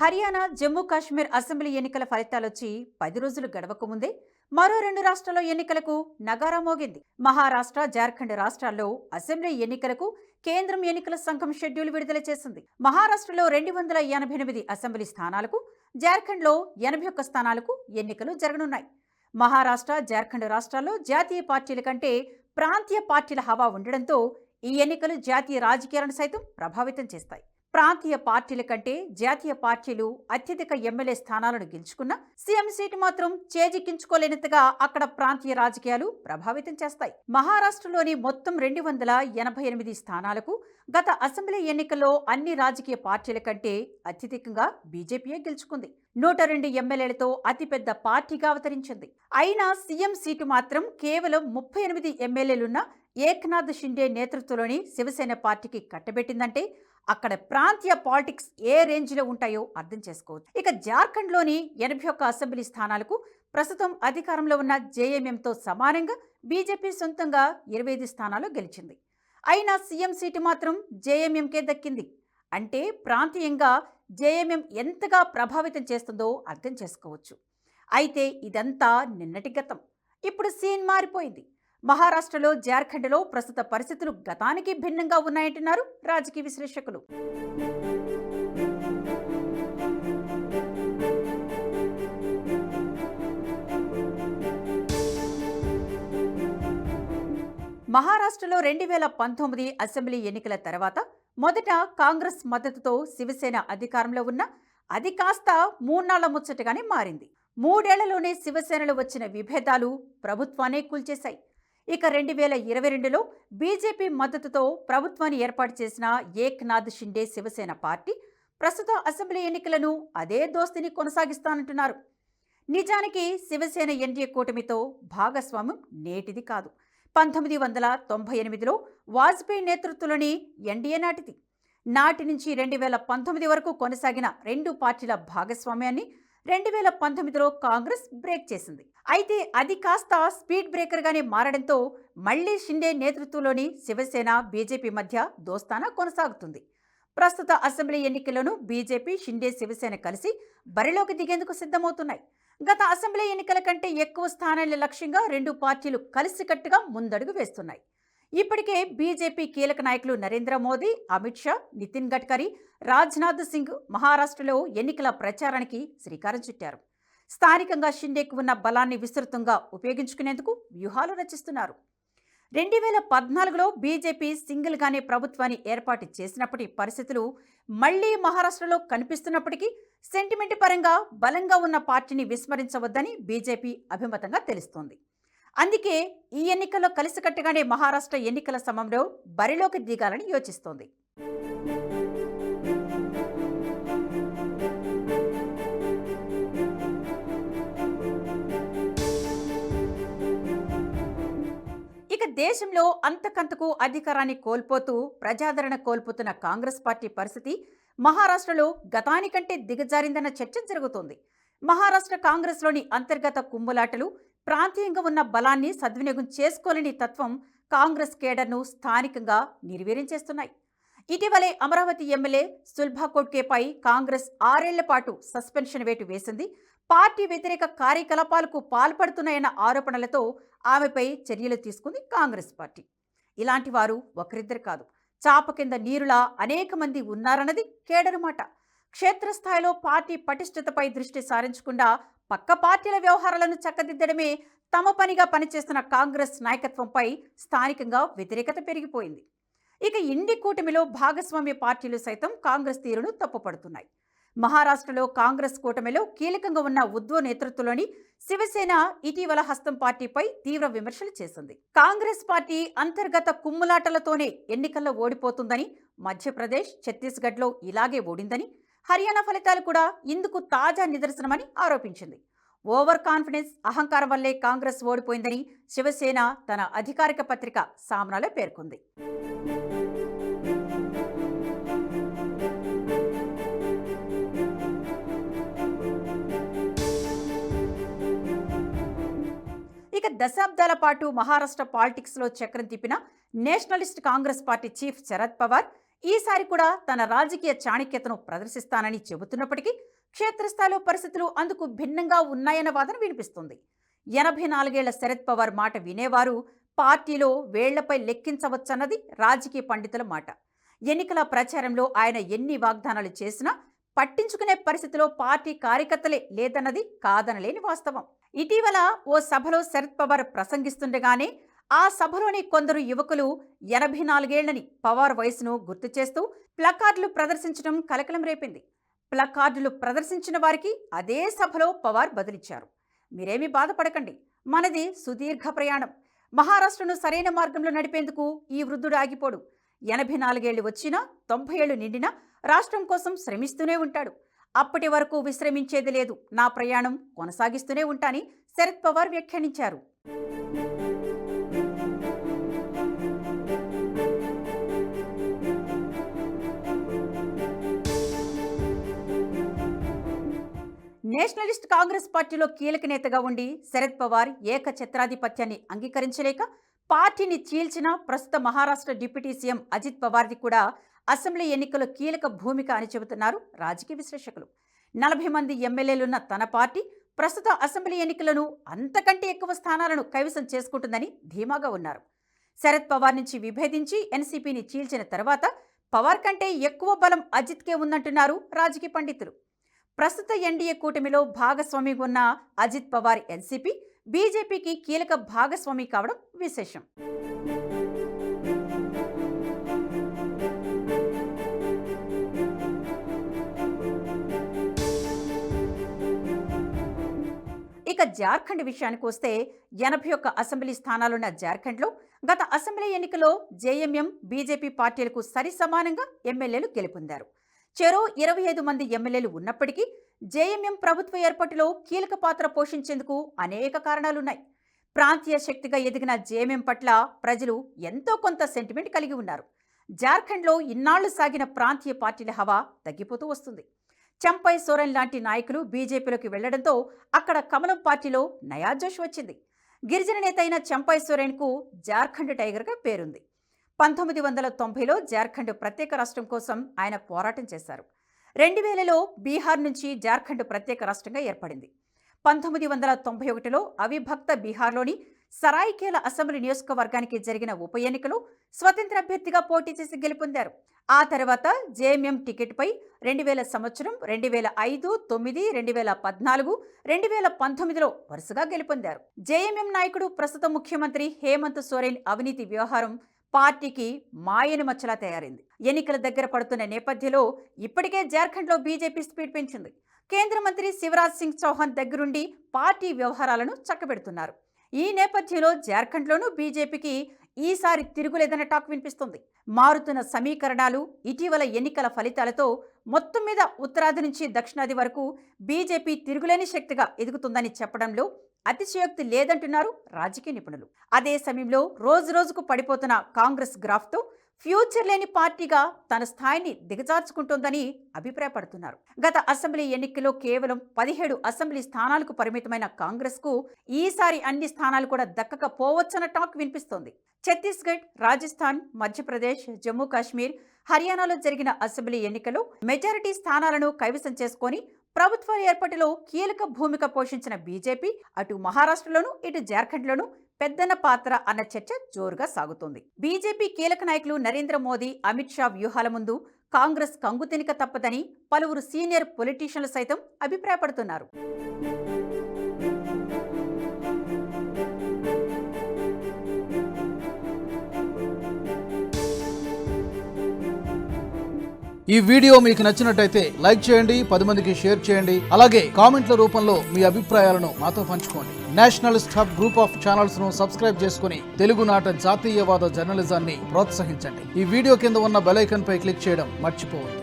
Haryana, Jammu Kashmir assembly ఎన్నికల ఫలితాలొచ్చి 10 రోజులు గడవక ముందే మరో 2 రాష్ట్రాల్లో ఎన్నికలకు నగారా మోగింది. మహారాష్ట్ర, జార్ఖండ్ రాష్ట్రాల్లో అసెంబ్లీ ఎన్నికలకు కేంద్రం ఎన్నికల సంఘం షెడ్యూల్ విడుదల చేసింది. మహారాష్ట్రలో 288 అసెంబ్లీ స్థానాలకు, జార్ఖండ్లో 81 స్థానాలకు ఎన్నికలు జరగనున్నాయి. మహారాష్ట్ర, జార్ఖండ్ రాష్ట్రాల్లో జాతీయ పార్టీల కంటే ప్రాంతీయ పార్టీల హవా ఉండడంతో ఈ ఎన్నికలు జాతీయ రాజకీయాలను సైతం ప్రభావితం చేస్తాయి. ప్రాంతీయ పార్టీల కంటే జాతీయ పార్టీలు అత్యధిక ఎమ్మెల్యే స్థానాలను గెలుచుకున్న సీఎం సీటు మాత్రం చేజిక్కించుకోలేనంతగా అక్కడ ప్రాంతీయ రాజకీయాలు ప్రభావితం చేస్తాయి. మహారాష్ట్రలోని మొత్తం 288 స్థానాలకు గత అసెంబ్లీ ఎన్నికల్లో అన్ని రాజకీయ పార్టీల కంటే అత్యధికంగా బీజేపీయే గెలుచుకుంది. 102 ఎమ్మెల్యేలతో అతిపెద్ద పార్టీగా అవతరించింది. అయినా సీఎం సీటు మాత్రం కేవలం 38 ఎమ్మెల్యేలున్న ఏక్నాథ్ షిండే నేతృత్వంలోని శివసేన పార్టీకి కట్టబెట్టిందంటే అక్కడ ప్రాంతీయ పాలిటిక్స్ ఏ రేంజ్లో ఉంటాయో అర్థం చేసుకోవచ్చు. ఇక జార్ఖండ్లోని 81 అసెంబ్లీ స్థానాలకు ప్రస్తుతం అధికారంలో ఉన్న జేఎంఎంతో సమానంగా బీజేపీ సొంతంగా 25 స్థానాలు గెలిచింది. అయినా సీఎం సీటు మాత్రం జేఎంఎంకే దక్కింది. అంటే ప్రాంతీయంగా జేఎంఎం ఎంతగా ప్రభావితం చేస్తుందో అర్థం చేసుకోవచ్చు. అయితే ఇదంతా నిన్నటి గతం. ఇప్పుడు సీన్ మారిపోయింది. మహారాష్ట్రలో, జార్ఖండ్లో ప్రస్తుత పరిస్థితులు గతానికి భిన్నంగా ఉన్నాయంటున్నారు రాజకీయ విశ్లేషకులు. మహారాష్ట్రలో 2019 అసెంబ్లీ ఎన్నికల తర్వాత మొదట కాంగ్రెస్ మద్దతుతో శివసేన అధికారంలో ఉన్న అది కాస్త 3 నాళ్ల ముచ్చటగానే మారింది. 3 ఏళ్లలోనే శివసేనలో వచ్చిన విభేదాలు ప్రభుత్వాన్ని కూల్చేశాయి. ఇక 2022లో బీజేపీ మద్దతుతో ప్రభుత్వాన్ని ఏర్పాటు చేసిన ఏక్నాథ్ షిండే శివసేన పార్టీ ప్రస్తుత అసెంబ్లీ ఎన్నికలను అదే దోస్తిని కొనసాగిస్తానంటున్నారు. నిజానికి శివసేన ఎన్డీఏ కూటమితో భాగస్వామ్యం నేటిది కాదు. 1998లో వాజ్పేయి నేతృత్వంలోని ఎన్డీఏ నాటిది. నాటి నుంచి 2019 వరకు కొనసాగిన 2 పార్టీల భాగస్వామ్యాన్ని 2019లో కాంగ్రెస్ బ్రేక్ చేసింది. అయితే అది కాస్త స్పీడ్ బ్రేకర్గానే మారడంతో మళ్లీ షిండే నేతృత్వంలోని శివసేన, బీజేపీ మధ్య దోస్తానా కొనసాగుతుంది. ప్రస్తుత అసెంబ్లీ ఎన్నికల్లోనూ బీజేపీ, షిండే, శివసేన కలిసి బరిలోకి దిగేందుకు సిద్ధమవుతున్నాయి. గత అసెంబ్లీ ఎన్నికల కంటే ఎక్కువ స్థానాల లక్ష్యంగా 2 పార్టీలు కలిసికట్టుగా ముందడుగు వేస్తున్నాయి. ఇప్పటికే బీజేపీ కీలక నాయకులు నరేంద్ర మోదీ, అమిత్ షా, నితిన్ గడ్కరీ, రాజ్నాథ్ సింగ్ మహారాష్ట్రలో ఎన్నికల ప్రచారానికి శ్రీకారం చుట్టారు. స్థానికంగా షిండేకు ఉన్న బలాన్ని విస్తృతంగా ఉపయోగించుకునేందుకు వ్యూహాలు రచిస్తున్నారు. 2014లో బీజేపీ సింగిల్గానే ప్రభుత్వాన్ని ఏర్పాటు చేసినప్పటి పరిస్థితులు మళ్లీ మహారాష్ట్రలో కనిపిస్తున్నప్పటికీ సెంటిమెంట్ పరంగా బలంగా ఉన్న పార్టీని విస్మరించవద్దని బీజేపీ అభిమతంగా తెలుస్తోంది. అందుకే ఈ ఎన్నికల్లో కలిసికట్టుగానే మహారాష్ట్ర ఎన్నికల సమయంలో బరిలోకి దిగాలని యోచిస్తోంది. ఇక దేశంలో అంతకంతకు అధికారాన్ని కోల్పోతూ ప్రజాదరణ కోల్పోతున్న కాంగ్రెస్ పార్టీ పరిస్థితి మహారాష్ట్రలో గతానికంటే దిగజారిందన్న చర్చ జరుగుతోంది. మహారాష్ట్ర కాంగ్రెస్లోని అంతర్గత కుమ్ములాటలు, ప్రాంతీయంగా ఉన్న బలాన్ని సద్వినియోగం చేసుకోలేని తత్వం కాంగ్రెస్ కేడర్ను స్థానికంగా నిర్వీర్యం చేస్తున్నాయి. ఇటీవలే అమరావతి ఎమ్మెల్యే సుల్భా కోట్కేపై కాంగ్రెస్ 6 ఏళ్ల పాటు సస్పెన్షన్ వేటు వేసింది. పార్టీ వ్యతిరేక కార్యకలాపాలకు పాల్పడుతున్నాయన్న ఆరోపణలతో ఆమెపై చర్యలు తీసుకుంది కాంగ్రెస్ పార్టీ. ఇలాంటి వారు ఒకరిద్దరు కాదు, చాప కింద నీరులా అనేక మంది ఉన్నారన్నది కేడరు మాట. క్షేత్రస్థాయిలో పార్టీ పటిష్టతపై దృష్టి సారించకుండా పక్క పార్టీల వ్యవహారాలను చక్కదిద్దడమే తమ పనిగా పనిచేస్తున్న కాంగ్రెస్ నాయకత్వంపై స్థానికంగా వ్యతిరేకత పెరిగిపోయింది. ఇక ఇండి కూటమిలో భాగస్వామ్య పార్టీలు సైతం కాంగ్రెస్ తీరును తప్పుపడుతున్నాయి. మహారాష్ట్రలో కాంగ్రెస్ కూటమిలో కీలకంగా ఉన్న ఉద్ధవ్ నేతృత్వంలోని శివసేన ఇటీవల హస్తం పార్టీపై తీవ్ర విమర్శలు చేసింది. కాంగ్రెస్ పార్టీ అంతర్గత కుమ్ములాటలతోనే ఎన్నికల్లో ఓడిపోతుందని, మధ్యప్రదేశ్, ఛత్తీస్గఢ్లో ఇలాగే ఓడిందని, హర్యానా ఫలితాలు కూడా ఇందుకు తాజా నిదర్శనమని ఆరోపించింది. ఓవర్ కాన్ఫిడెన్స్, అహంకారం వల్లే కాంగ్రెస్ ఓడిపోయిందని శివసేన తన అధికారిక పత్రిక సామ్నాలో పేర్కొంది. ఇక దశాబ్దాల పాటు మహారాష్ట్ర పాలిటిక్స్లో చక్రం తిప్పిన Nationalist Congress party chief Sharad Pawar ఈసారి కూడా తన రాజకీయ చాణక్యతను ప్రదర్శిస్తానని చెబుతున్నప్పటికీ క్షేత్రస్థాయిలో పరిస్థితులు అందుకు భిన్నంగా ఉన్నాయన్న వాదన వినిపిస్తుంది. 84 ఏళ్ల శరద్ పవార్ మాట వినేవారు పార్టీలో వేళ్లపై లెక్కించవచ్చన్నది రాజకీయ పండితుల మాట. ఎన్నికల ప్రచారంలో ఆయన ఎన్ని వాగ్దానాలు చేసినా పట్టించుకునే పరిస్థితిలో పార్టీ కార్యకర్తలే లేదన్నది కాదనలేని వాస్తవం. ఇటీవల ఓ సభలో శరద్ పవార్ ప్రసంగిస్తుండగానే ఆ సభలోని కొందరు యువకులు 84 ఏళ్లని పవార్ వయసును గుర్తు చేస్తూ ప్లకార్డులు ప్రదర్శించడం కలకలం రేపింది. ప్లకార్డులు ప్రదర్శించిన వారికి అదే సభలో పవార్ బదులిచ్చారు. మీరేమీ బాధపడకండి, మనది సుదీర్ఘ ప్రయాణం. మహారాష్ట్రను సరైన మార్గంలో నడిపేందుకు ఈ వృద్ధుడు ఆగిపోడు. 84 ఏళ్లు వచ్చినా 90 ఏళ్లు నిండినా రాష్ట్రం కోసం శ్రమిస్తూనే ఉంటాడు. అప్పటి వరకు విశ్రమించేది లేదు, నా ప్రయాణం కొనసాగిస్తూనే ఉంటానని శరద్ పవార్ వ్యాఖ్యానించారు. నేషనలిస్ట్ కాంగ్రెస్ పార్టీలో కీలక నేతగా ఉండి శరద్ పవార్ ఏకఛత్రాధిపత్యాన్ని అంగీకరించలేక పార్టీని చీల్చిన ప్రస్తుత మహారాష్ట్ర డిప్యూటీ సీఎం అజిత్ పవార్ది కూడా అసెంబ్లీ ఎన్నికల్లో కీలక భూమిక అని చెబుతున్నారు రాజకీయ విశ్లేషకులు. 40 మంది ఎమ్మెల్యేలున్న తన పార్టీ ప్రస్తుత అసెంబ్లీ ఎన్నికలను అంతకంటే ఎక్కువ స్థానాలను కైవసం చేసుకుంటుందని ధీమాగా ఉన్నారు. శరద్ పవార్ నుంచి విభేదించి ఎన్సీపీని చీల్చిన తర్వాత పవార్ కంటే ఎక్కువ బలం అజిత్కే ఉందంటున్నారు రాజకీయ పండితులు. ప్రస్తుత ఎన్డీఏ కూటమిలో భాగస్వామి ఉన్న అజిత్ పవార్ ఎన్సీపీ బీజేపీకి కీలక భాగస్వామి కావడం విశేషం. ఇక జార్ఖండ్ విషయానికి వస్తే 81 అసెంబ్లీ స్థానాలున్న జార్ఖండ్లో గత అసెంబ్లీ ఎన్నికలో జేఎంఎం బీజేపీ పార్టీలకు సరి సమానంగా ఎమ్మెల్యేలు గెలుపొందారు. చెరో 25 మంది ఎమ్మెల్యేలు ఉన్నప్పటికీ జేఎంఎం ప్రభుత్వ ఏర్పాటులో కీలక పాత్ర పోషించేందుకు అనేక కారణాలున్నాయి. ప్రాంతీయ శక్తిగా ఎదిగిన జేఎంఎం పట్ల ప్రజలు ఎంతో కొంత సెంటిమెంట్ కలిగి ఉన్నారు. జార్ఖండ్లో ఇన్నాళ్లు సాగిన ప్రాంతీయ పార్టీల హవా తగ్గిపోతూ వస్తుంది. చంపై సోరెన్ లాంటి నాయకులు బీజేపీలోకి వెళ్లడంతో అక్కడ కమలం పార్టీలో నయాజోష్ వచ్చింది. గిరిజన నేత అయిన చంపై సోరెన్కు జార్ఖండ్ టైగర్గా పేరుంది. 1990లో జార్ఖండ్ ప్రత్యేక రాష్ట్రం కోసం ఆయన పోరాటం చేశారు. 2000లో బీహార్ నుంచి జార్ఖండ్ ప్రత్యేక రాష్ట్రంగా ఏర్పడింది. 1991లో అవిభక్త బీహార్లోని సరాయికేలా అసెంబ్లీ నియోజకవర్గానికి జరిగిన ఉప ఎన్నికలో స్వతంత్ర అభ్యర్థిగా పోటీ చేసి గెలుపొందారు. ఆ తర్వాత జేఎంఎం టికెట్పై 2000 సంవత్సరం, 2005, 9, 2014, 2019లో వరుసగా గెలుపొందారు. జేఎంఎం నాయకుడు ప్రస్తుత ముఖ్యమంత్రి హేమంత్ సోరెన్ అవినీతి వ్యవహారం పార్టీకి మాయను మచ్చలా తయారైంది. ఎన్నికల దగ్గర పడుతున్న నేపథ్యంలో ఇప్పటికే జార్ఖండ్లో బీజేపీ స్పీడ్ పెంచింది. కేంద్ర మంత్రి శివరాజ్ సింగ్ చౌహాన్ దగ్గరుండి పార్టీ వ్యవహారాలను చక్కబెడుతున్నారు. ఈ నేపథ్యంలో జార్ఖండ్లోనూ బీజేపీకి ఈసారి తిరుగులేదన్న టాక్ వినిపిస్తుంది. మారుతున్న సమీకరణాలు, ఇటీవల ఎన్నికల ఫలితాలతో మొత్తం మీద ఉత్తరాది నుంచి దక్షిణాది వరకు బీజేపీ తిరుగులేని శక్తిగా ఎదుగుతుందని చెప్పడంలో అతిశయోక్తి లేదంటున్నారు రాజకీయ నిపుణులు. అదే సమయంలో రోజురోజుకు పడిపోతున్న కాంగ్రెస్ గ్రాఫ్తో ఫ్యూచర్ లేని పార్టీగా తన స్థాయిని దిగజార్చుకుంటోందని అభిప్రాయపడుతున్నారు. గత అసెంబ్లీ ఎన్నికల్లో కేవలం 17 అసెంబ్లీ స్థానాలకు పరిమితమైన కాంగ్రెస్కు ఈసారి అన్ని స్థానాలు కూడా దక్కకపోవచ్చన్న టాక్ వినిపిస్తోంది. ఛత్తీస్గఢ్, రాజస్థాన్, మధ్యప్రదేశ్, జమ్మూ కాశ్మీర్, హర్యానాలో జరిగిన అసెంబ్లీ ఎన్నికల్లో మెజారిటీ స్థానాలను కైవసం చేసుకొని ప్రభుత్వ ఏర్పాటులో కీలక భూమిక పోషించిన బీజేపీ అటు మహారాష్ట్రలోనూ ఇటు జార్ఖండ్లోనూ పెద్దన్న పాత్ర అన్న చర్చ జోరుగా సాగుతోంది. బీజేపీ కీలక నాయకులు నరేంద్ర మోదీ, అమిత్ షా వ్యూహాల ముందు కాంగ్రెస్ కంగుతినక తప్పదని పలువురు సీనియర్ పొలిటీషియన్లు సైతం అభిప్రాయపడుతున్నారు. ఈ వీడియో మీకు నచ్చినట్టయితే లైక్ చేయండి, 10 మందికి షేర్ చేయండి. అలాగే కామెంట్ల రూపంలో మీ అభిప్రాయాలను మాతో పంచుకోండి. Nationalist hub group of channels ను సబ్స్క్రైబ్ చేసుకుని తెలుగునాట జాతీయవాద జర్నలిజాన్ని ప్రోత్సహించండి. ఈ వీడియో కింద ఉన్న బెల్ ఐకాన్ పై క్లిక్ చేయడం మర్చిపోవద్దు.